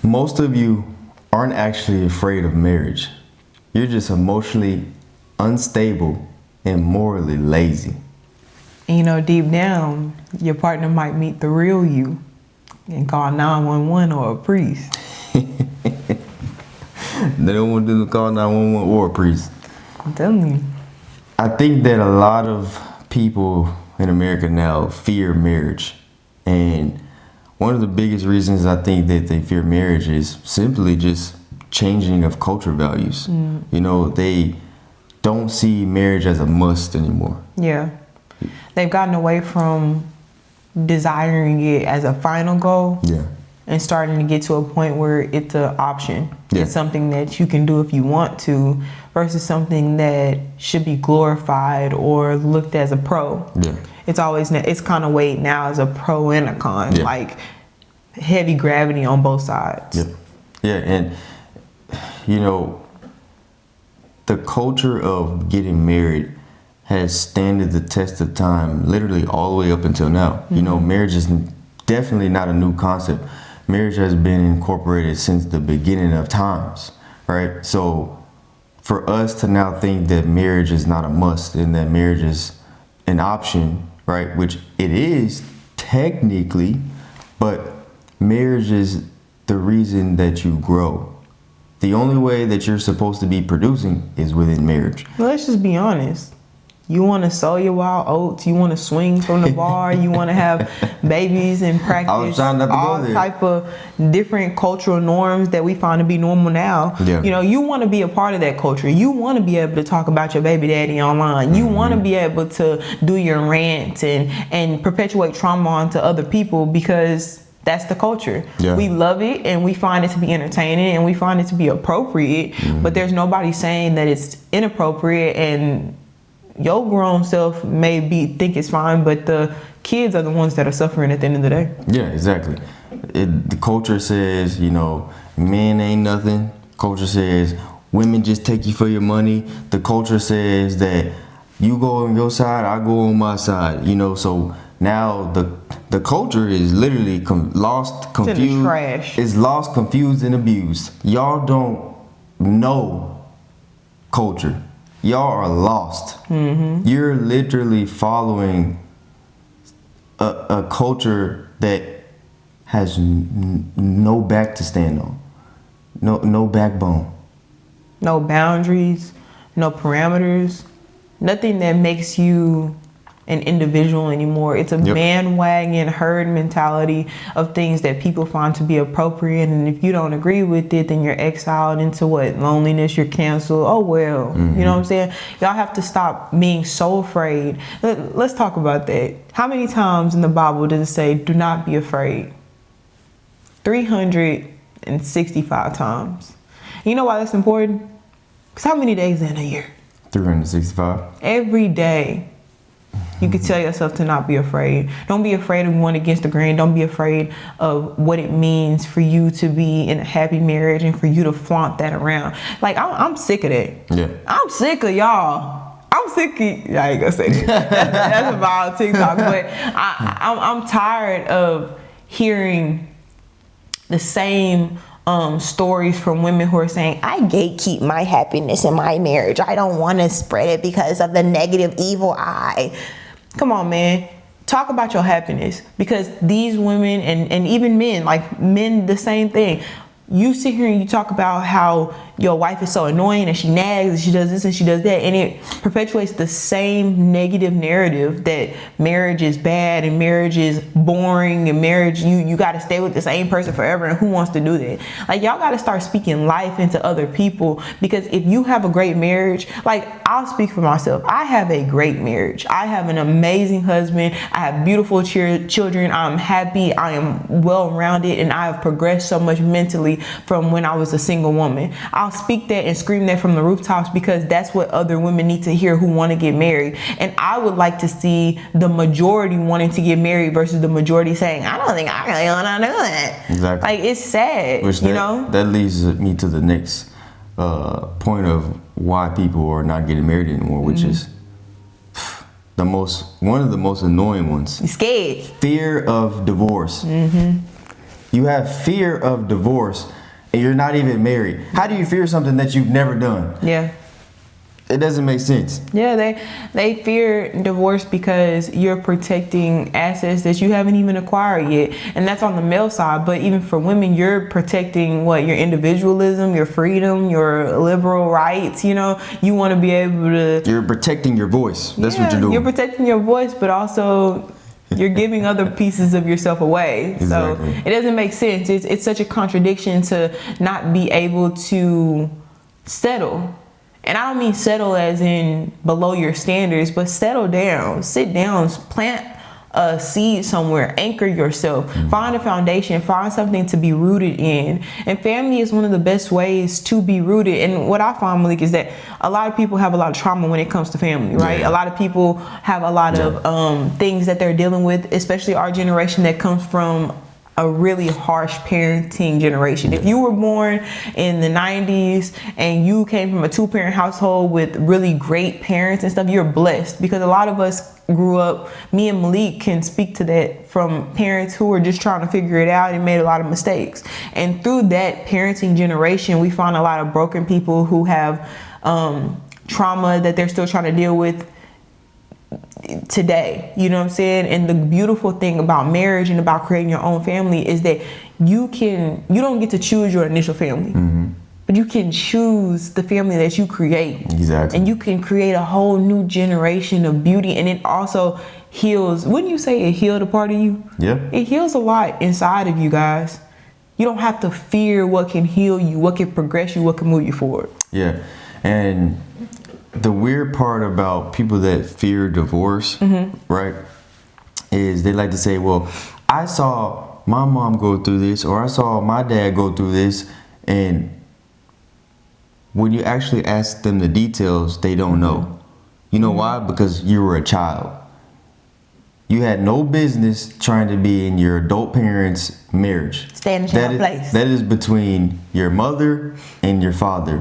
Most of you aren't actually afraid of marriage. You're just emotionally unstable and morally lazy. And you know, deep down, your partner might meet the real you and call 911 or a priest. They don't want them to call 911 or a priest. I'm telling you. I think that a lot of people in America now fear marriage. And one of the biggest reasons I think that they fear marriage is simply just changing of culture values. You know, they don't see marriage as a must anymore. Yeah. They've gotten away from desiring it as a final goal. Yeah. And starting to get to a point where it's an option. Yeah. It's something that you can do if you want to versus something that should be glorified or looked as a pro. Yeah. It's kind of weighed now as a pro and a con. Yeah. Like heavy gravity on both sides. Yep. Yeah, and you know, the culture of getting married has standed the test of time literally all the way up until now. You know, marriage is definitely not a new concept. Marriage has been incorporated since the beginning of times, right? So for us to now think that marriage is not a must and that marriage is an option, right, which it is technically, but marriage is the reason that you grow. The only way that you're supposed to be producing is within marriage. Well, let's just be honest. You want to sow your wild oats. You want to swing from the bar. You want to have babies and practice I was trying not to go all there. type of different cultural norms that we find to be normal now. Yeah. You know, you want to be a part of that culture. You want to be able to talk about your baby daddy online. You want to be able to do your rants and perpetuate trauma onto other people because that's the culture. Yeah. We love it and we find it to be entertaining and we find it to be appropriate, but there's nobody saying that it's inappropriate, and your grown self may think it's fine, but the kids are the ones that are suffering at the end of the day. Yeah, exactly. The culture says, you know, men ain't nothing. Culture says women just take you for your money. The culture says that you go on your side, I go on my side. You know, so now the culture is literally lost, confused. It's in the trash. It's lost, confused, and abused. Y'all don't know culture. Y'all are lost. You're literally following a culture that has no back to stand on, no backbone, No boundaries, no parameters, nothing that makes you an individual anymore. It's a bandwagon herd mentality of things that people find to be appropriate, and if you don't agree with it, then you're exiled into what? Loneliness. You're canceled. Oh well. You know what I'm saying? Y'all have to stop being so afraid. Let's talk about that. How many times in the Bible does it say do not be afraid? 365 times. You know why that's important? Because how many days in a year? 365. Every day. You can tell yourself to not be afraid. Don't be afraid of going against the grain. Don't be afraid of what it means for you to be in a happy marriage and for you to flaunt that around. Like, I'm sick of that. Yeah. I'm sick of y'all. I'm sick of, I ain't gonna say that. That's about TikTok. But I'm tired of hearing the same stories from women who are saying, I gatekeep my happiness in my marriage. I don't want to spread it because of the negative evil eye. Come on, man. Talk about your happiness, because these women and even men, like men, the same thing. You sit here and you talk about how your wife is so annoying and she nags and she does this and she does that, and it perpetuates the same negative narrative that marriage is bad and marriage is boring and marriage, you got to stay with the same person forever, and who wants to do that? Like, y'all got to start speaking life into other people, because if you have a great marriage, like, I'll speak for myself. I have a great marriage. I have an amazing husband. I have beautiful children. I'm happy. I am well-rounded, and I have progressed so much mentally from when I was a single woman. I'll speak that and scream that from the rooftops, because that's what other women need to hear who want to get married. And I would like to see the majority wanting to get married versus the majority saying, I don't think I really want to do that. Exactly. Like, it's sad, you know? That leads me to the next point of why people are not getting married anymore, which is one of the most annoying ones. You're scared. Fear of divorce. You You have fear of divorce, and you're not even married. How do you fear something that you've never done? Yeah. It doesn't make sense. Yeah, they fear divorce because you're protecting assets that you haven't even acquired yet. And that's on the male side. But even for women, you're protecting what? Your individualism, your freedom, your liberal rights. You know, you want to be able to... You're protecting your voice. That's what you're doing. You're protecting your voice, but also you're giving other pieces of yourself away. Exactly. So it doesn't make sense. It's such a contradiction to not be able to settle. And I don't mean settle as in below your standards, but settle down, sit down, plant a seed somewhere, anchor yourself, find a foundation, find something to be rooted in. And family is one of the best ways to be rooted. And what I find, Malik, is that a lot of people have a lot of trauma when it comes to family, right? Yeah. A lot of people have a lot of things that they're dealing with, especially our generation that comes from a really harsh parenting generation. If you were born in the 90s and you came from a 2-parent household with really great parents and stuff, you're blessed, because a lot of us grew up, me and Malik can speak to that, from parents who were just trying to figure it out and made a lot of mistakes. And through that parenting generation, we find a lot of broken people who have trauma that they're still trying to deal with today. You know what I'm saying? And the beautiful thing about marriage and about creating your own family is that you don't get to choose your initial family, but you can choose the family that you create. Exactly. And you can create a whole new generation of beauty. And it also heals. Wouldn't you say it healed a part of you? Yeah. It heals a lot inside of you guys. You don't have to fear what can heal you, what can progress you, what can move you forward. Yeah. And the weird part about people that fear divorce, right, is they like to say, well, I saw my mom go through this, or I saw my dad go through this. And when you actually ask them the details, they don't know. You know why? Because you were a child. You had no business trying to be in your adult parents' marriage. Stay in the child place. That is between your mother and your father.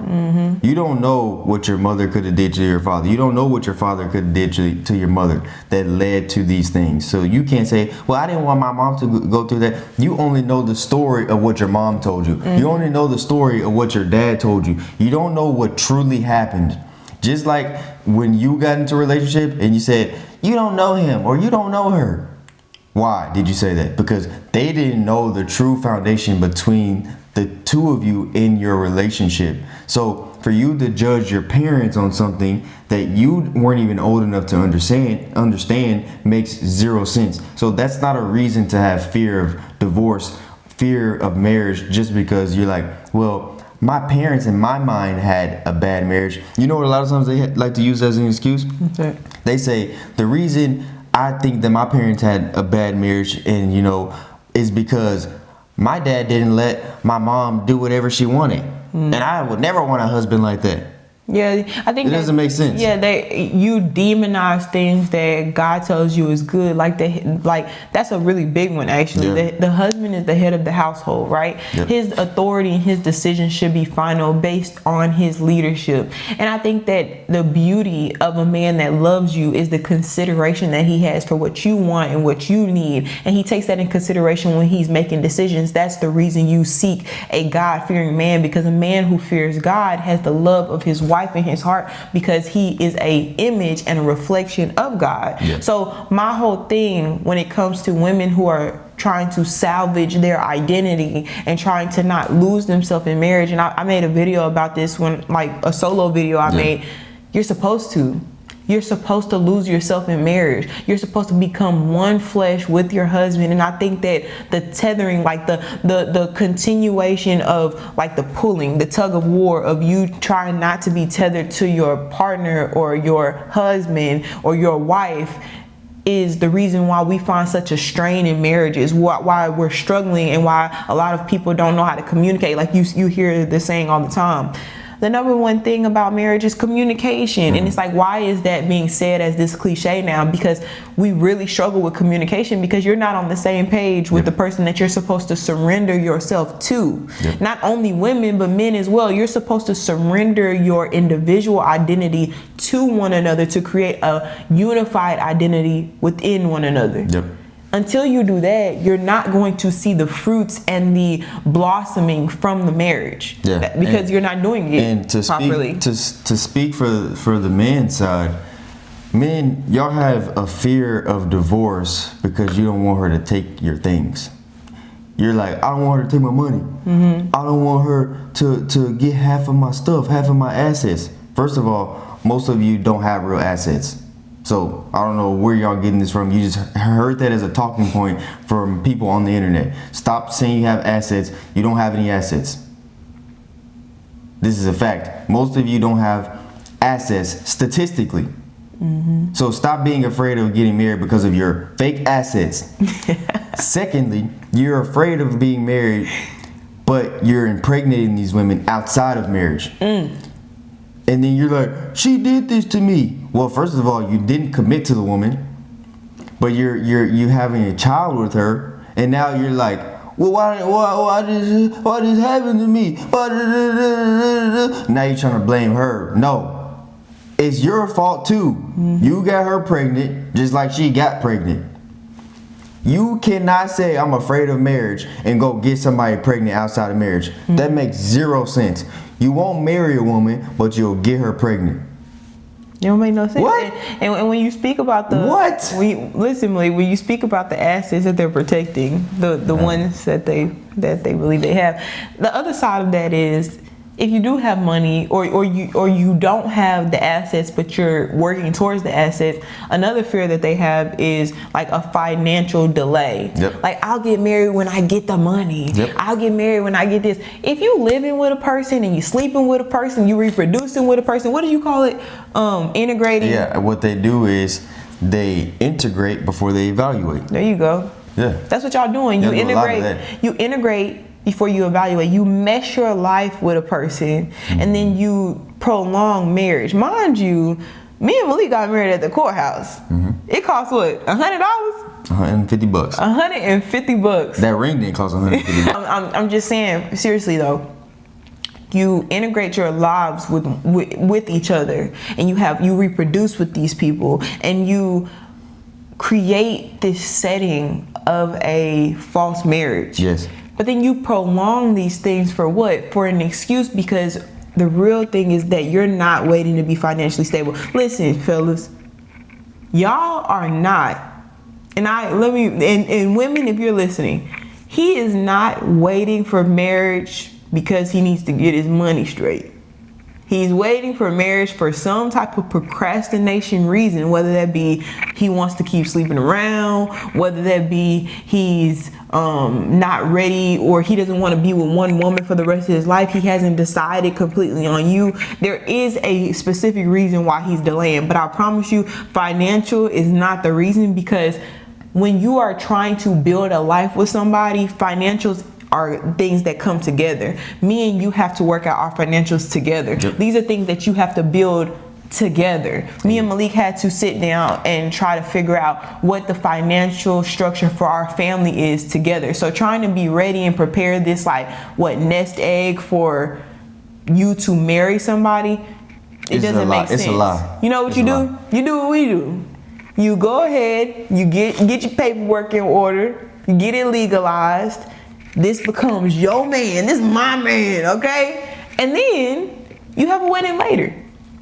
You don't know what your mother could have did to your father. You don't know what your father could have did to your mother that led to these things. So you can't say, well, I didn't want my mom to go through that. You only know the story of what your mom told you. You only know the story of what your dad told you. You don't know what truly happened. Just like when you got into a relationship and you said, you don't know him or you don't know her. Why did you say that? Because they didn't know the true foundation between the two of you in your relationship. So for you to judge your parents on something that you weren't even old enough to understand makes zero sense. So that's not a reason to have fear of divorce, fear of marriage, just because you're like, well, my parents in my mind had a bad marriage. You know what a lot of times they like to use as an excuse? Okay. They say the reason I think that my parents had a bad marriage and, is because my dad didn't let my mom do whatever she wanted. And I would never want a husband like that. Yeah, I think it doesn't make sense. Yeah, you demonize things that God tells you is good. Like that's a really big one, actually. Yeah. The husband is the head of the household, right? Yep. His authority and his decisions should be final based on his leadership. And I think that the beauty of a man that loves you is the consideration that he has for what you want and what you need, and he takes that in consideration when he's making decisions. That's the reason you seek a God-fearing man, because a man who fears God has the love of his wife in his heart, because he is a image and a reflection of God. Yeah. So my whole thing when it comes to women who are trying to salvage their identity and trying to not lose themselves in marriage, and I made a video about this a solo video I made. You're supposed to lose yourself in marriage. You're supposed to become one flesh with your husband. And I think that the tethering, like the continuation of like the pulling, the tug of war of you trying not to be tethered to your partner or your husband or your wife, is the reason why we find such a strain in marriages, why we're struggling, and why a lot of people don't know how to communicate. Like you hear the saying all the time. The number one thing about marriage is communication. And it's like, why is that being said as this cliche now? Because we really struggle with communication, because you're not on the same page with the person that you're supposed to surrender yourself to. Not only women, but men as well. You're supposed to surrender your individual identity to one another to create a unified identity within one another. until you do that, you're not going to see the fruits and the blossoming from the marriage. Yeah. Because you're not doing it and to properly. Speak for the man's side, men, y'all have a fear of divorce because you don't want her to take your things. You're like, I don't want her to take my money. I don't want her to get half of my stuff, half of my assets. First of all, most of you don't have real assets. So I don't know where y'all getting this from. You just heard that as a talking point from people on the internet. Stop saying you have assets. You don't have any assets. This is a fact. Most of you don't have assets statistically. So stop being afraid of getting married because of your fake assets. Secondly, you're afraid of being married, but you're impregnating these women outside of marriage. And then you're like, she did this to me. Well, first of all, you didn't commit to the woman, but you're having a child with her, and now you're like, well, why this happened to me? Now you're trying to blame her. No, it's your fault too. You got her pregnant, just like she got pregnant. You cannot say I'm afraid of marriage and go get somebody pregnant outside of marriage. That makes zero sense. You won't marry a woman, but you'll get her pregnant. It don't make no sense. What? And when you speak about the listen, Malik, when you speak about the assets that they're protecting, the ones that they believe they have, the other side of that is, if you do have money or you don't have the assets but you're working towards the assets, another fear that they have is like a financial delay. Like, I'll get married when I get the money. I'll get married when I get this. If you living with a person and you sleeping with a person, you reproducing with a person, what do you call it? Integrating. Yeah, what they do is they integrate before they evaluate. There you go. Yeah. That's what y'all doing. You integrate before you evaluate. You mesh your life with a person, and then you prolong marriage. Mind you, me and Malik got married at the courthouse. It cost what, $100? $150. $150. That ring didn't cost $150. I'm just saying, seriously though, you integrate your lives with each other, and you reproduce with these people, and you create this setting of a false marriage. Yes. But then you prolong these things for what? For an excuse, because the real thing is that you're not waiting to be financially stable. Listen, fellas, y'all are not, and women, if you're listening, he is not waiting for marriage because he needs to get his money straight. He's waiting for marriage for some type of procrastination reason, whether that be he wants to keep sleeping around, whether that be he's not ready, or he doesn't want to be with one woman for the rest of his life. He hasn't decided completely on you. There is a specific reason why he's delaying, but I promise you, financial is not the reason, because when you are trying to build a life with somebody, financials are things that come together. Me and you have to work out our financials together. These are things that you have to build together. Me and Malik had to sit down and try to figure out what the financial structure for our family is together. So trying to be ready and prepare this nest egg for you to marry somebody, it doesn't make sense. It's a lie. You know what you do? You do what we do. You go ahead, you get your paperwork in order, you get it legalized. This becomes your man. This is my man, okay? And then you have a wedding later.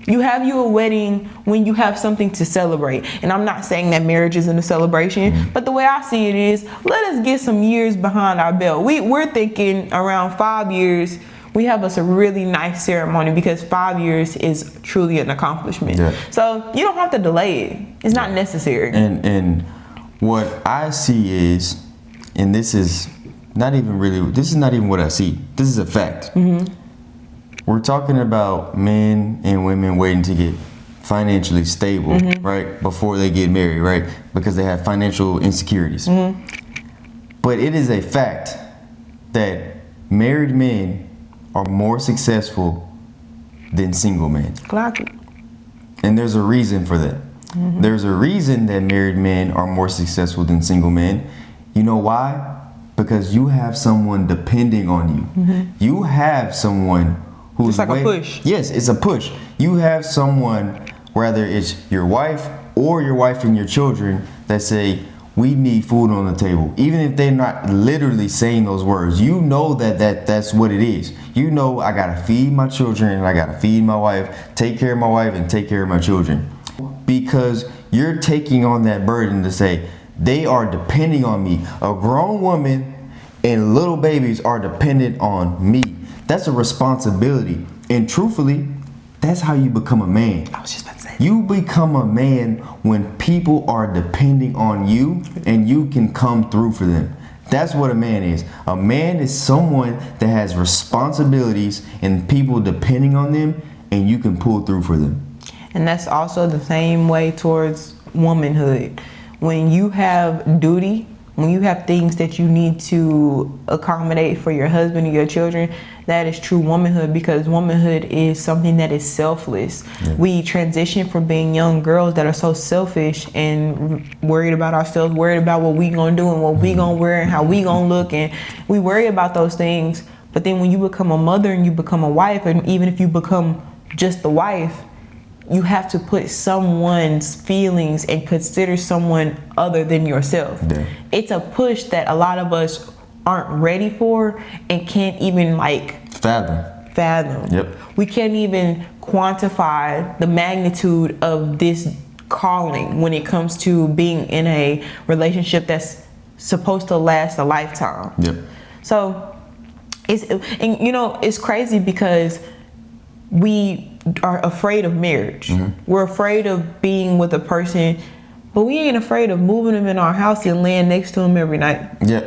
You have a wedding when you have something to celebrate. And I'm not saying that marriage isn't a celebration, but the way I see it is, let us get some years behind our belt. We're thinking around 5 years, we have us a really nice ceremony, because 5 years is truly an accomplishment. So you don't have to delay it. It's not necessary. And what I see is, and this is not even what I see. This is a fact. We're talking about men and women waiting to get financially stable, right, before they get married, right, because they have financial insecurities. But it is a fact that married men are more successful than single men. And there's a reason for that. There's a reason that married men are more successful than single men. You know why? Because you have someone depending on you. You have someone who's it's like a push. Yes, it's a push. You have someone, whether it's your wife or your wife and your children, that say, we need food on the table. Even if they're not literally saying those words, you know that's what it is. You know, I gotta feed my children and I gotta feed my wife, take care of my wife and take care of my children. Because you're taking on that burden to say, they are depending on me. A grown woman and little babies are dependent on me. That's a responsibility. And truthfully, that's how you become a man. I was just about to say. You become a man when people are depending on you and you can come through for them. That's what a man is. A man is someone that has responsibilities and people depending on them, and you can pull through for them. And that's also the same way towards womanhood. When you have duty, when you have things that you need to accommodate for your husband and your children, that is true womanhood, because womanhood is something that is selfless. Yeah. We transition from being young girls that are so selfish and worried about ourselves, worried about what we gonna do and what we gonna wear and how we gonna look, and we worry about those things. But then when you become a mother and you become a wife, and even if you become just the wife, you have to put someone's feelings and consider someone other than yourself. Yeah. It's a push that a lot of us aren't ready for and can't even fathom. Yep. We can't even quantify the magnitude of this calling when it comes to being in a relationship that's supposed to last a lifetime. Yep. So it's crazy because we are afraid of marriage. Mm-hmm. We're afraid of being with a person, but we ain't afraid of moving them in our house and laying next to them every night. Yeah,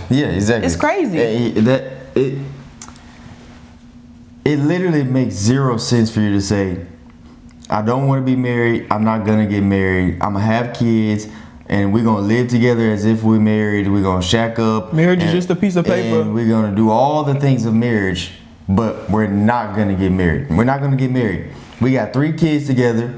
exactly. It's crazy. It literally makes zero sense for you to say, I don't want to be married, I'm not gonna get married, I'm gonna have kids, and we're gonna live together as if we're married, we're gonna shack up. Marriage is just a piece of paper. And we're gonna do all the things of marriage, but we're not gonna get married. We're not gonna get married. We got 3 kids together,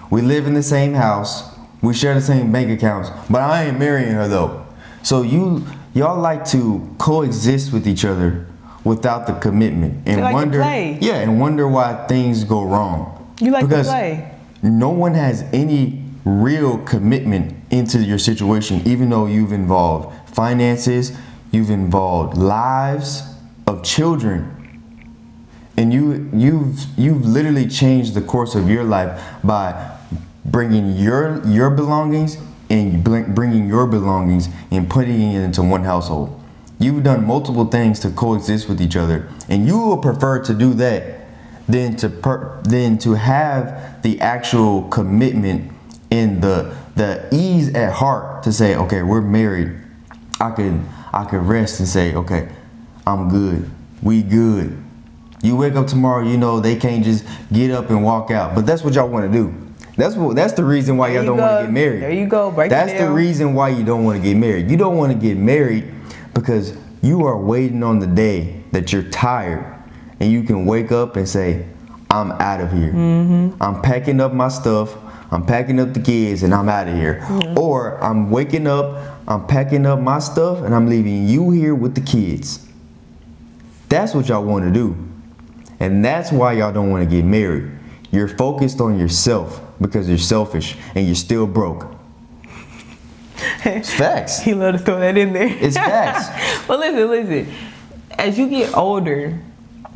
we live in the same house, we share the same bank accounts, but I ain't marrying her though. So y'all like to coexist with each other without the commitment and like wonder, and wonder why things go wrong. You like to play. No one has any real commitment into your situation, even though you've involved finances, you've involved lives of children, and you've literally changed the course of your life by bringing your belongings and bringing your belongings and putting it into one household. You've done multiple things to coexist with each other, and you will prefer to do that than to have the actual commitment and the ease at heart to say, okay, we're married. I could rest and say, okay, I'm good. We good. You wake up tomorrow, you know they can't just get up and walk out, but that's what y'all want to do. That's the reason why y'all don't want to get married. There you go. That's the reason why you don't want to get married. You don't want to get married because you are waiting on the day that you're tired and you can wake up and say, I'm out of here. Mm-hmm. I'm packing up my stuff. I'm packing up the kids and I'm out of here. Mm-hmm. Or I'm waking up, I'm packing up my stuff and I'm leaving you here with the kids. That's what y'all want to do. And that's why y'all don't want to get married. You're focused on yourself because you're selfish and you're still broke. It's facts. He love to throw that in there. It's facts. But listen. As you get older,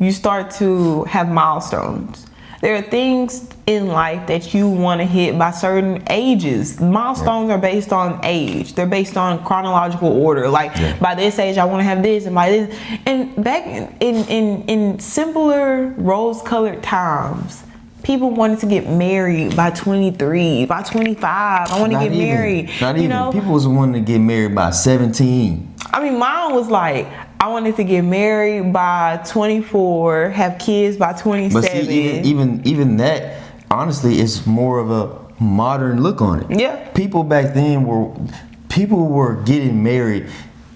you start to have milestones. There are things in life that you want to hit by certain ages. Milestones are based on age. They're based on chronological order. Like by this age, I want to have this, and by this. And back in simpler, rose-colored times, people wanted to get married by 23, by 25. I want to get married. Not even. People was wanting to get married by 17. I mean, mine was like, I wanted to get married by 24, have kids by 27. But see, even that, honestly, is more of a modern look on it. Yeah. People back then were getting married.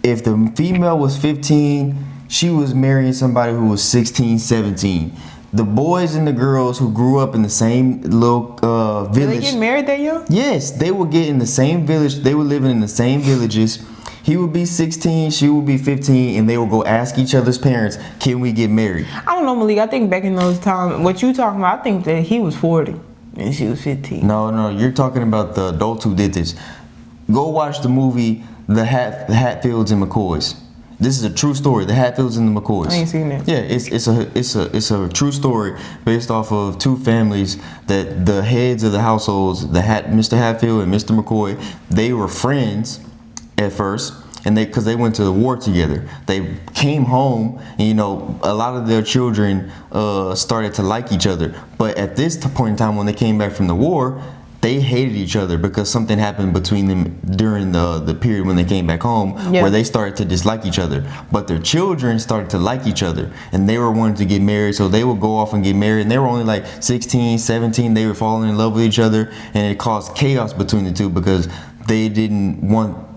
If the female was 15, she was marrying somebody who was 16, 17. The boys and the girls who grew up in the same little village. Did they get married that young? Yes, they would get in the same village. They were living in the same villages. He would be 16, she would be 15, and they would go ask each other's parents, can we get married? I don't know, Malik. I think back in those times, what you talking about, I think that he was 40 and she was 15. No, you're talking about the adults who did this. Go watch the movie The Hatfields and McCoys. This is a true story. The Hatfields and the McCoys. I ain't seen it. Yeah, it's a true story based off of two families that the heads of the households, Mr. Hatfield and Mr. McCoy, they were friends at first, and because they went to the war together. They came home, and a lot of their children started to like each other. But at this point in time, when they came back from the war, they hated each other because something happened between them during the period when they came back home, where they started to dislike each other. But their children started to like each other, and they were wanting to get married, so they would go off and get married. And they were only like 16, 17. They were falling in love with each other, and it caused chaos between the two because they didn't want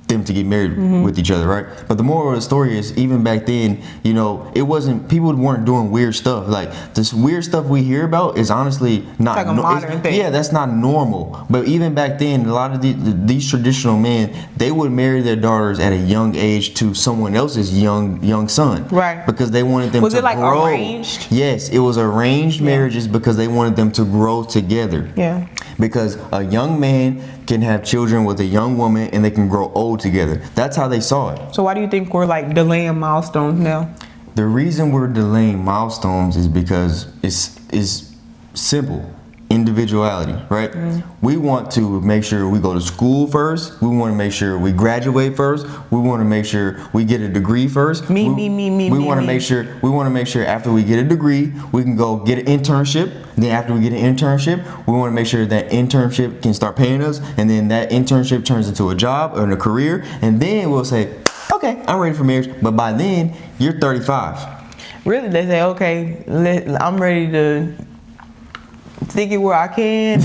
them to get married with each other, right? But the moral of the story is, even back then, it wasn't, people weren't doing weird stuff. Like, this weird stuff we hear about is honestly not like a modern thing. Yeah, that's not normal. But even back then, a lot of these traditional men, they would marry their daughters at a young age to someone else's young son, right? Because they wanted them to grow. Was it like arranged? Yes, it was arranged marriages because they wanted them to grow together. Yeah. Because a young man can have children with a young woman, and they can grow old together. That's how they saw it. So why do you think we're like delaying milestones now? The reason we're delaying milestones is because it's simple. Individuality, right? We want to make sure we go to school first. We want to make sure we graduate first. We want to make sure we get a degree first. We want to make sure after we get a degree, we can go get an internship. Then after we get an internship, we want to make sure that internship can start paying us, and then that internship turns into a job or a career, and then we'll say, okay, I'm ready for marriage. But by then, you're 35. Really, they say, okay, I'm ready to stick it where I can.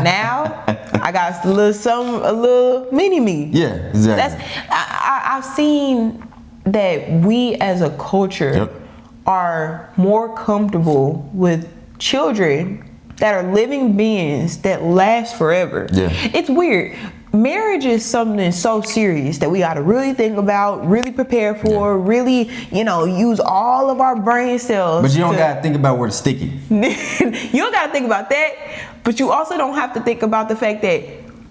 Now I got a little mini me. Yeah, exactly. I've seen that we as a culture are more comfortable with children that are living beings that last forever. Yeah. It's weird. Marriage is something so serious that we got to really think about, really prepare for, really, use all of our brain cells. But you don't got to think about where to stick it. You don't got to think about that, but you also don't have to think about the fact that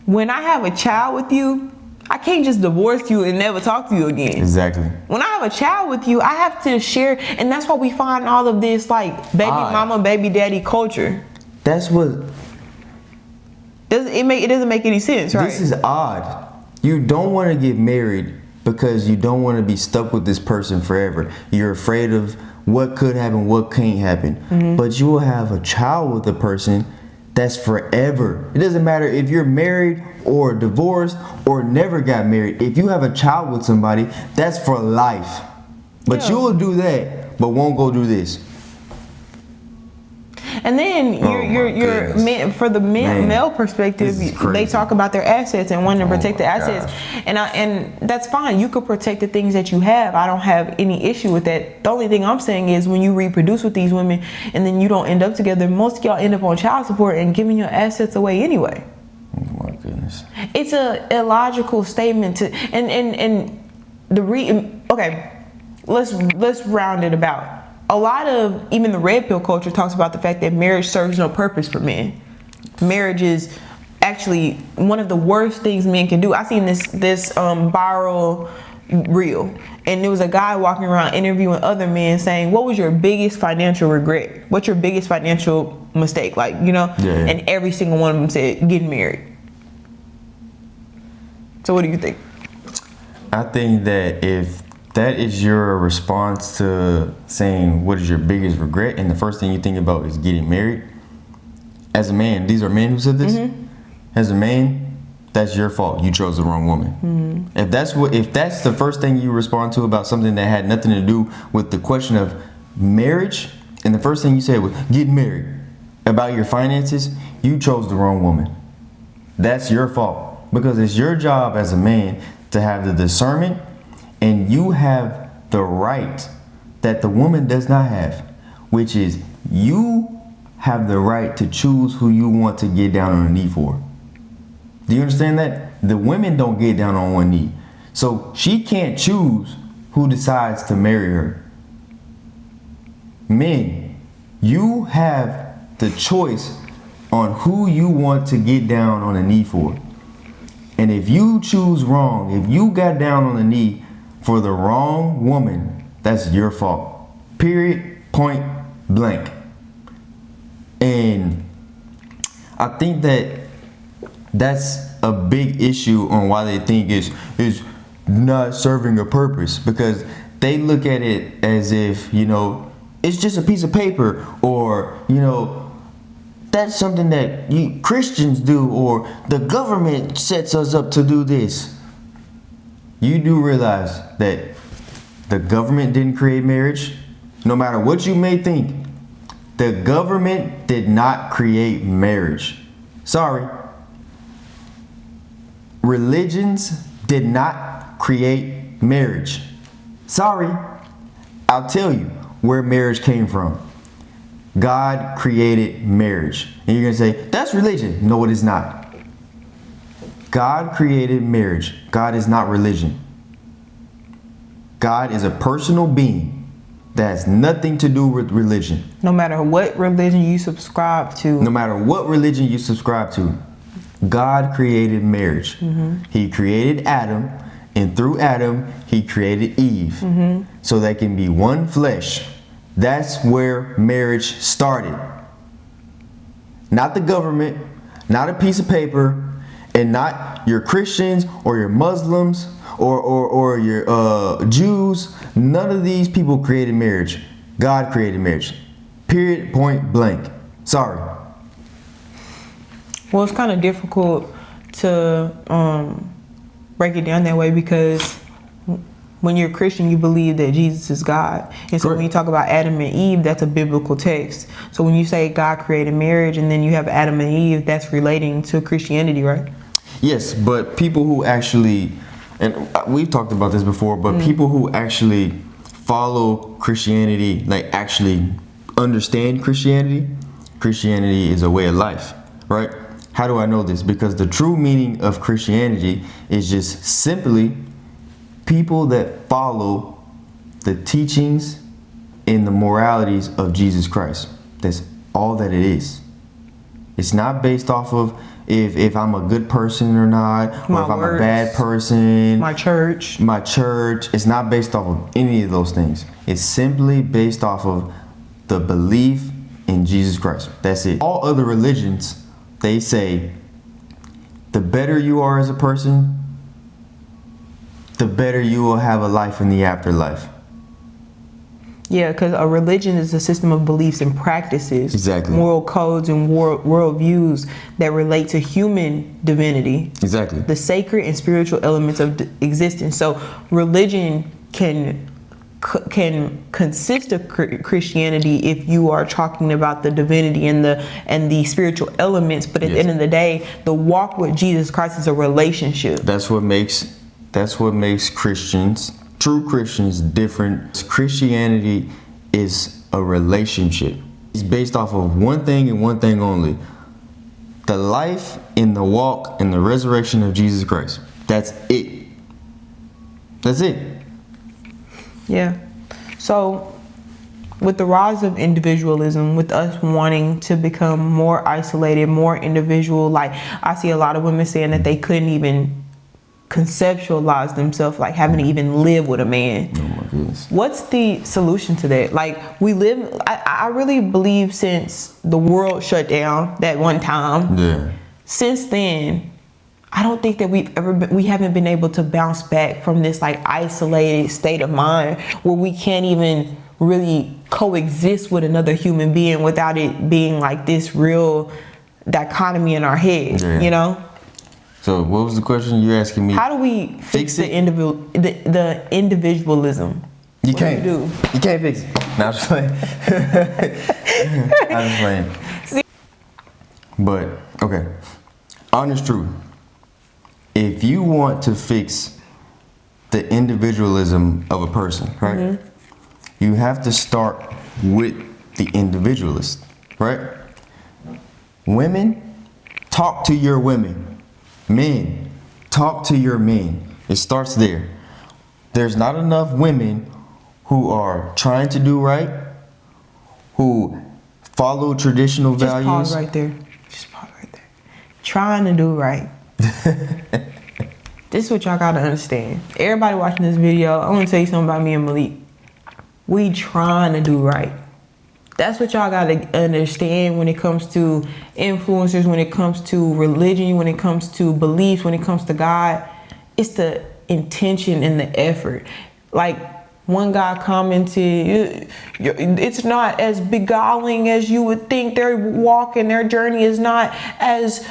when I have a child with you, I can't just divorce you and never talk to you again. Exactly. When I have a child with you, I have to share, and that's why we find all of this like baby mama, baby daddy culture. That's what... It doesn't make any sense, right? This is odd. You don't want to get married because you don't want to be stuck with this person forever. You're afraid of what could happen, what can't happen. But you will have a child with a person that's forever. It doesn't matter if you're married or divorced or never got married. If you have a child with somebody, that's for life. But you will do that, but won't go do this. And then for the male perspective, they talk about their assets and wanting to protect the assets, and that's fine. You could protect the things that you have. I don't have any issue with that. The only thing I'm saying is when you reproduce with these women and then you don't end up together, most of y'all end up on child support and giving your assets away anyway. Oh my goodness! It's a illogical statement to okay. Let's round it about. A lot of even the red pill culture talks about the fact that marriage serves no purpose for men. Marriage is actually one of the worst things men can do. I seen this viral reel, and there was a guy walking around interviewing other men saying, "What was your biggest financial regret? What's your biggest financial mistake?" And every single one of them said getting married. So what do you think? I think that if that is your response to saying what is your biggest regret, and the first thing you think about is getting married, as a man, these are men who said this. As a man, that's your fault. You chose the wrong woman. If that's the first thing you respond to about something that had nothing to do with the question of marriage, and the first thing you said was getting married, about your finances, you chose the wrong woman. That's your fault, because it's your job as a man to have the discernment. And you have the right that the woman does not have, which is you have the right to choose who you want to get down on a knee for. Do you understand that? The women don't get down on one knee. So she can't choose who decides to marry her. Men, you have the choice on who you want to get down on a knee for. And if you choose wrong, if you got down on the knee for the wrong woman, that's your fault. Period. Point blank. And I think that's a big issue on why they think is not serving a purpose, because they look at it as if, you know, it's just a piece of paper, or, you know, that's something that Christians do, or the government sets us up to do this. You do realize that the government didn't create marriage. No matter what you may think, the government did not create marriage. Sorry. Religions did not create marriage. Sorry. I'll tell you where marriage came from. God created marriage. And you're going to say, that's religion. No, it is not. God created marriage. God is not religion. God is a personal being that has nothing to do with religion. No matter what religion you subscribe to. No matter what religion you subscribe to, God created marriage. Mm-hmm. He created Adam, and through Adam, he created Eve. Mm-hmm. So they can be one flesh. That's where marriage started. Not the government, not a piece of paper, and not your Christians or your Muslims or your Jews. None of these people created marriage. God created marriage. Period, point blank. Sorry. Well, it's kind of difficult to break it down that way, because when you're a Christian, you believe that Jesus is God. And so when you talk about Adam and Eve, that's a biblical text. So when you say God created marriage and then you have Adam and Eve, that's relating to Christianity, right? Yes, but people who actually, and we've talked about this before, but people who actually follow Christianity, like actually understand Christianity, Christianity is a way of life, right? How do I know this? Because the true meaning of Christianity is just simply people that follow the teachings and the moralities of Jesus Christ. That's all that it is. It's not based off of if I'm a good person or not, or if I'm a bad person. My church. It's not based off of any of those things. It's simply based off of the belief in Jesus Christ. That's it. All other religions, they say the better you are as a person, the better you will have a life in the afterlife. Yeah, because a religion is a system of beliefs and practices, exactly, moral codes and world views that relate to human divinity, exactly, the sacred and spiritual elements of existence. So religion can consist of Christianity if you are talking about the divinity and the spiritual elements. But at the end of the day, the walk with Jesus Christ is a relationship. That's what makes Christians, true Christians, different. Christianity is a relationship. It's based off of one thing and one thing only: the life and the walk and the resurrection of Jesus Christ. That's it. That's it. Yeah. So with the rise of individualism, with us wanting to become more isolated, more individual, like I see a lot of women saying that they couldn't even conceptualize themselves, like having to even live with a man. Oh my goodness. What's the solution to that? Like I really believe since the world shut down that one time, since then, I don't think that we haven't been able to bounce back from this like isolated state of mind where we can't even really coexist with another human being without it being like this real dichotomy in our head, you know? So what was the question you're asking me? How do we fix the individualism? You can't. You can't fix it. No, I'm just playing. I'm just playing. See? But okay, honest truth. If you want to fix the individualism of a person, right? Mm-hmm. You have to start with the individualist, right? Women, talk to your women. Men, talk to your men. It starts there. There's not enough women who are trying to do right, who follow traditional values. Just pause right there. Trying to do right. This is what y'all gotta understand. Everybody watching this video, I want to tell you something about me and Malik. We trying to do right. That's what y'all gotta understand when it comes to influencers, when it comes to religion, when it comes to beliefs, when it comes to God. It's the intention and the effort. Like one guy commented, it's not as beguiling as you would think. Their walk and their journey is not as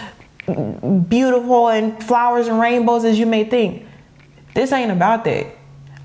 beautiful and flowers and rainbows as you may think. This ain't about that.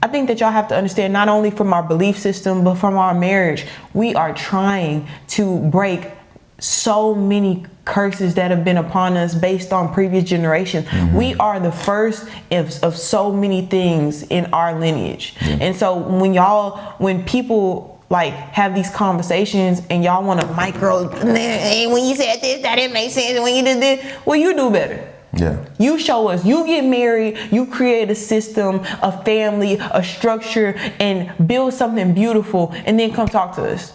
I think that y'all have to understand, not only from our belief system, but from our marriage, we are trying to break so many curses that have been upon us based on previous generations. Mm-hmm. We are the first of so many things in our lineage. Yeah. And so when people like have these conversations and y'all want to micro, when you said this, that didn't make sense, and when you did this, well, you do better. Yeah. You show us, you get married, you create a system, a family, a structure, and build something beautiful, and then come talk to us.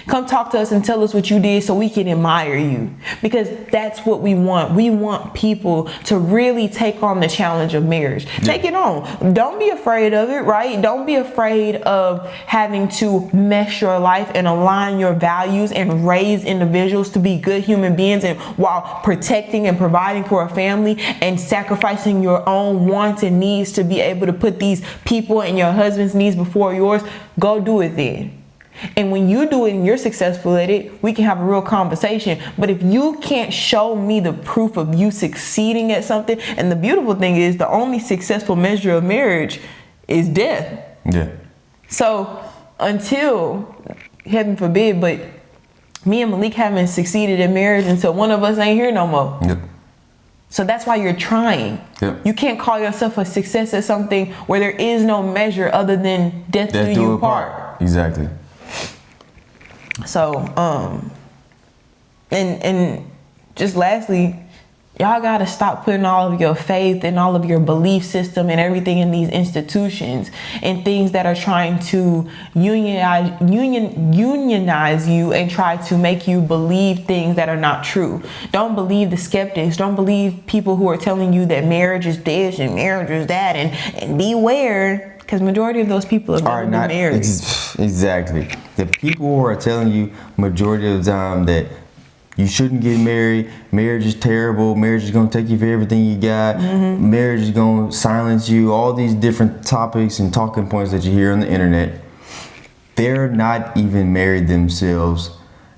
Come talk to us and tell us what you did so we can admire you, because that's what we want. We want people to really take on the challenge of marriage. Yeah. Take it on. Don't be afraid of it, right? Don't be afraid of having to mesh your life and align your values and raise individuals to be good human beings, and while protecting and providing for a family and sacrificing your own wants and needs to be able to put these people and your husband's needs before yours. Go do it then. And when you do it and you're successful at it, we can have a real conversation. But if you can't show me the proof of you succeeding at something, and the beautiful thing is the only successful measure of marriage is death. Yeah. So until, heaven forbid, but me and Malik haven't succeeded in marriage until one of us ain't here no more. Yep. So that's why you're trying. Yep. You can't call yourself a success at something where there is no measure other than death do you part. Exactly. So, and just lastly, y'all gotta stop putting all of your faith and all of your belief system and everything in these institutions and things that are trying to unionize you and try to make you believe things that are not true. Don't believe the skeptics. Don't believe people who are telling you that marriage is this and marriage is that, and beware. Because majority of those people have never been married. Exactly. The people who are telling you majority of the time that you shouldn't get married, marriage is terrible, marriage is going to take you for everything you got, marriage is going to silence you, all these different topics and talking points that you hear on the internet, they're not even married themselves.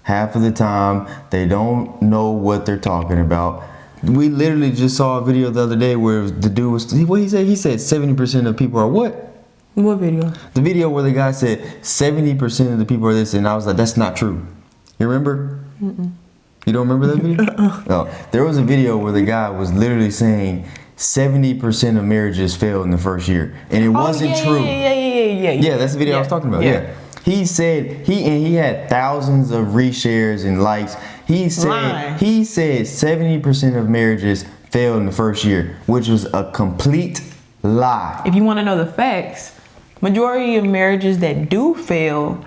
Half of the time, they don't know what they're talking about. We literally just saw a video the other day where the dude was, what he said? He said 70% of people are what? What video? The video where the guy said 70% of the people are this, and I was like, that's not true. You remember? Mm-mm. You don't remember that video? No. There was a video where the guy was literally saying 70% of marriages fail in the first year, and it wasn't true. Yeah, that's the video I was talking about. Yeah. He said he had thousands of reshares and likes. He said 70% of marriages fail in the first year, which was a complete lie. If you want to know the facts, majority of marriages that do fail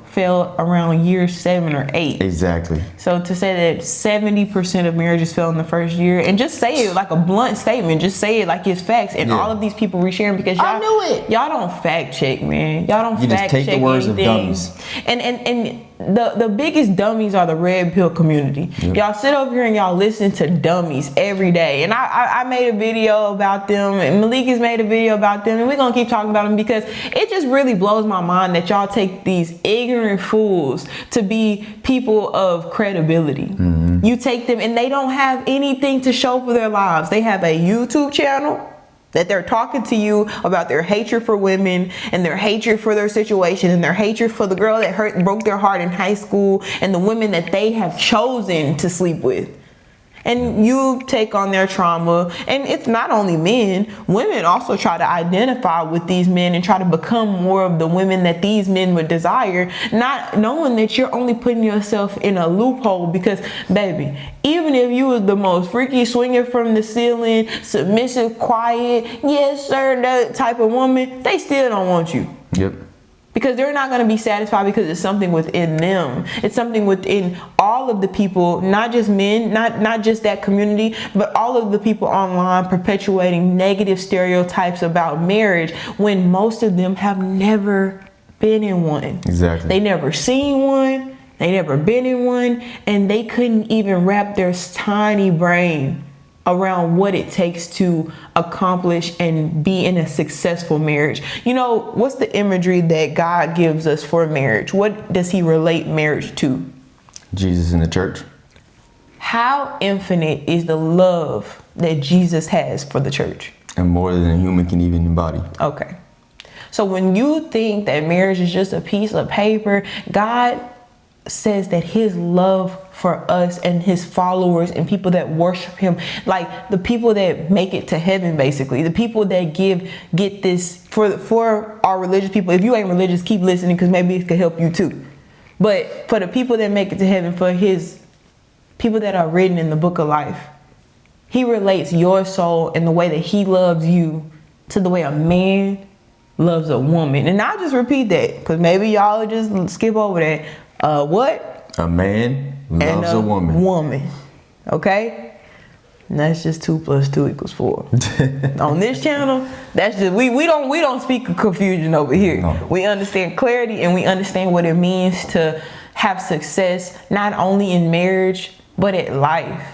around year 7 or 8. Exactly. So to say that 70% of marriages fail in the first year, and just say it like a blunt statement, just say it like it's facts, and all of these people resharing, because y'all, I knew it. Y'all don't fact check, man. Y'all don't fact check anything. You just take the words of dummies. And the biggest dummies are the red pill community. Yep. Y'all sit over here and y'all listen to dummies every day. And I made a video about them, and Malik has made a video about them, and we're gonna keep talking about them because it just really blows my mind that y'all take these ignorant fools to be people of credibility. Mm-hmm. You take them and they don't have anything to show for their lives. They have a YouTube channel that they're talking to you about their hatred for women and their hatred for their situation and their hatred for the girl that broke their heart in high school and the women that they have chosen to sleep with. And you take on their trauma. And it's not only men. Women also try to identify with these men and try to become more of the women that these men would desire, not knowing that you're only putting yourself in a loophole. Because, baby, even if you was the most freaky swinger from the ceiling, submissive, quiet, yes sir, that type of woman, they still don't want you. Yep. Because they're not going to be satisfied because it's something within them. It's something within all of the people, not just men, not just that community, but all of the people online perpetuating negative stereotypes about marriage when most of them have never been in one. Exactly. They never seen one. They never been in one. And they couldn't even wrap their tiny brain around what it takes to accomplish and be in a successful marriage. You know, what's the imagery that God gives us for marriage? What does he relate marriage to? Jesus in the church. How infinite is the love that Jesus has for the church? And more than a human can even embody. Okay. So when you think that marriage is just a piece of paper, God says that his love for us and his followers and people that worship him, like the people that make it to heaven, basically the people that get this for our religious people. If you ain't religious, keep listening, because maybe it could help you too. But for the people that make it to heaven, for his people that are written in the book of life, he relates your soul and the way that he loves you to the way a man loves a woman. And I'll just repeat that because maybe y'all will just skip over that. What? A man loves a woman. Okay? And that's just 2 + 2 = 4. On this channel, that's just we don't speak of confusion over here. No. We understand clarity and we understand what it means to have success not only in marriage but in life.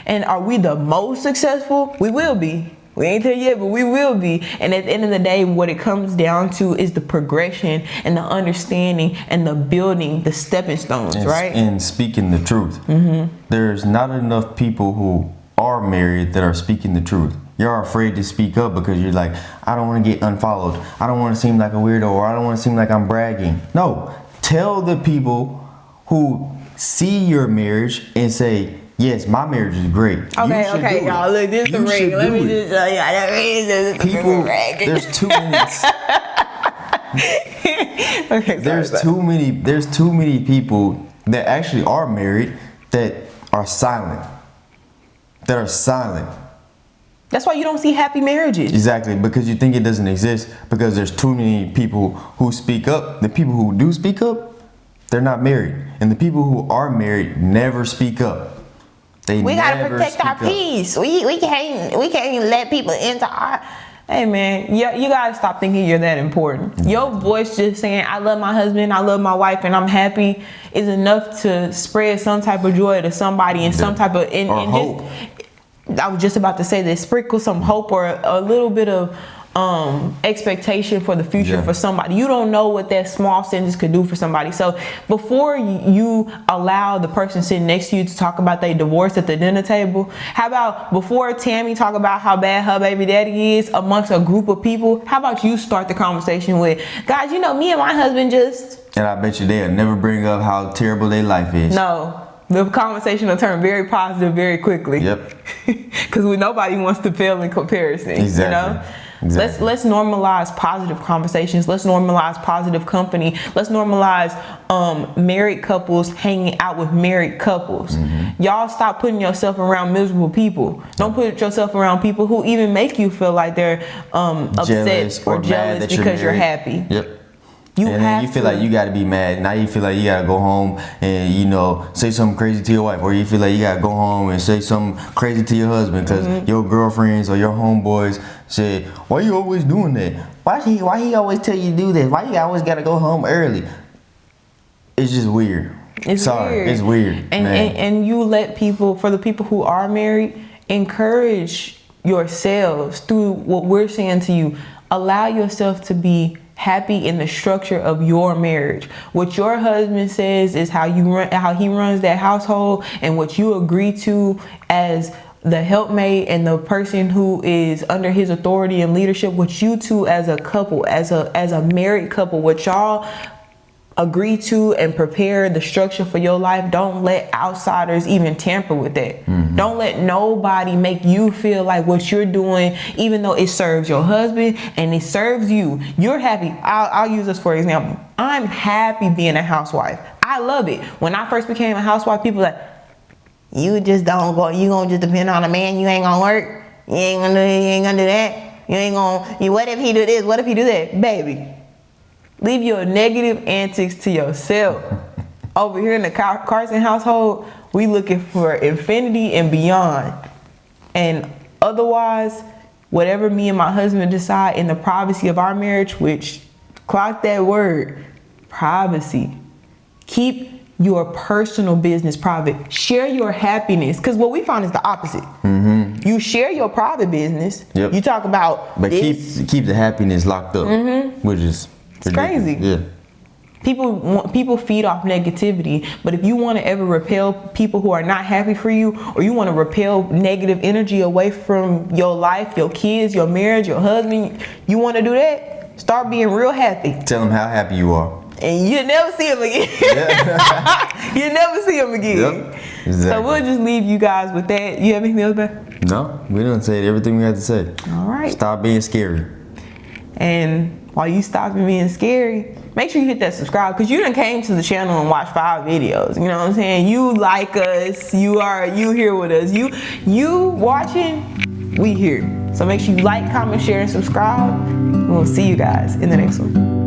And are we the most successful? We will be. We ain't there yet, but we will be. And at the end of the day, what it comes down to is the progression and the understanding and the building, the stepping stones, right? And speaking the truth. Mm-hmm. There's not enough people who are married that are speaking the truth. You're afraid to speak up because you're like, I don't want to get unfollowed. I don't want to seem like a weirdo, or I don't want to seem like I'm bragging. No, tell the people who see your marriage and say, yes, my marriage is great. Okay, y'all. Look, this is the ring. Let me just show y'all that ring. This is the people, ring. there's too many. Okay, there's too many people that actually are married that are silent. That's why you don't see happy marriages. Exactly, because you think it doesn't exist, because there's too many people who speak up. The people who do speak up, they're not married. And the people who are married never speak up. We gotta protect our peace. We can't let people into our. Hey man, you gotta stop thinking you're that important. Mm-hmm. Your voice just saying I love my husband, I love my wife, and I'm happy is enough to spread some type of joy to somebody and some type of hope. I was just about to say this, sprinkle some hope or a little bit of expectation for the future for somebody. You don't know what that small sentence could do for somebody. So before you allow the person sitting next to you to talk about their divorce at the dinner table, how about before Tammy talk about how bad her baby daddy is amongst a group of people, how about you start the conversation with, guys, you know, me and my husband just... And I bet you they'll never bring up how terrible their life is. No. The conversation will turn very positive very quickly. Yep. Because nobody wants to fail in comparison. Exactly. You know? Exactly. Let's normalize positive conversations. Let's normalize positive company. Let's normalize married couples hanging out with married couples. Mm-hmm. Y'all stop putting yourself around miserable people. Don't put yourself around people who even make you feel like they're upset or jealous because you're happy. Yep. And then you feel like you gotta be mad. Now you feel like you gotta go home and, you know, say something crazy to your wife, or you feel like you gotta go home and say something crazy to your husband because your girlfriends or your homeboys said, why you always doing that? Why he always tell you to do this? Why you always gotta go home early? It's just weird. It's weird. And you let people, for the people who are married, encourage yourselves through what we're saying to you. Allow yourself to be happy in the structure of your marriage. What your husband says is how he runs that household, and what you agree to as the helpmate and the person who is under his authority and leadership, what you two as a couple, as a married couple, what y'all agree to and prepare the structure for your life. Don't let outsiders even tamper with that. Mm-hmm. Don't let nobody make you feel like what you're doing, even though it serves your husband and it serves you, you're happy. I'll use this for example. I'm happy being a housewife. I love it. When I first became a housewife, people were like, you just don't go, you gonna just depend on a man, you ain't gonna work, you ain't gonna do that, what if he do this, what if he do that? Baby, Leave your negative antics to yourself. Over here in the Carson household, we looking for infinity and beyond. And otherwise, whatever me and my husband decide in the privacy of our marriage, which, clock that word, privacy. Keep your personal business private. Share your happiness, because what we find is the opposite. Mm-hmm. You share your private business. Yep. You talk about but this. keep the happiness locked up, which is it's crazy. Yeah. People feed off negativity, but if you want to ever repel people who are not happy for you, or you want to repel negative energy away from your life, your kids, your marriage, your husband, you want to do that, start being real happy. Tell them how happy you are. And you'll never see him again. Yeah. You'll never see him again. Yep. Exactly. So we'll just leave you guys with that. You have anything else, babe? No, we done said everything we had to say. All right. Stop being scary. And while you stop being scary, make sure you hit that subscribe, because you done came to the channel and watched 5 videos. You know what I'm saying? You like us. You here with us. You watching, we here. So make sure you like, comment, share, and subscribe. And we'll see you guys in the next one.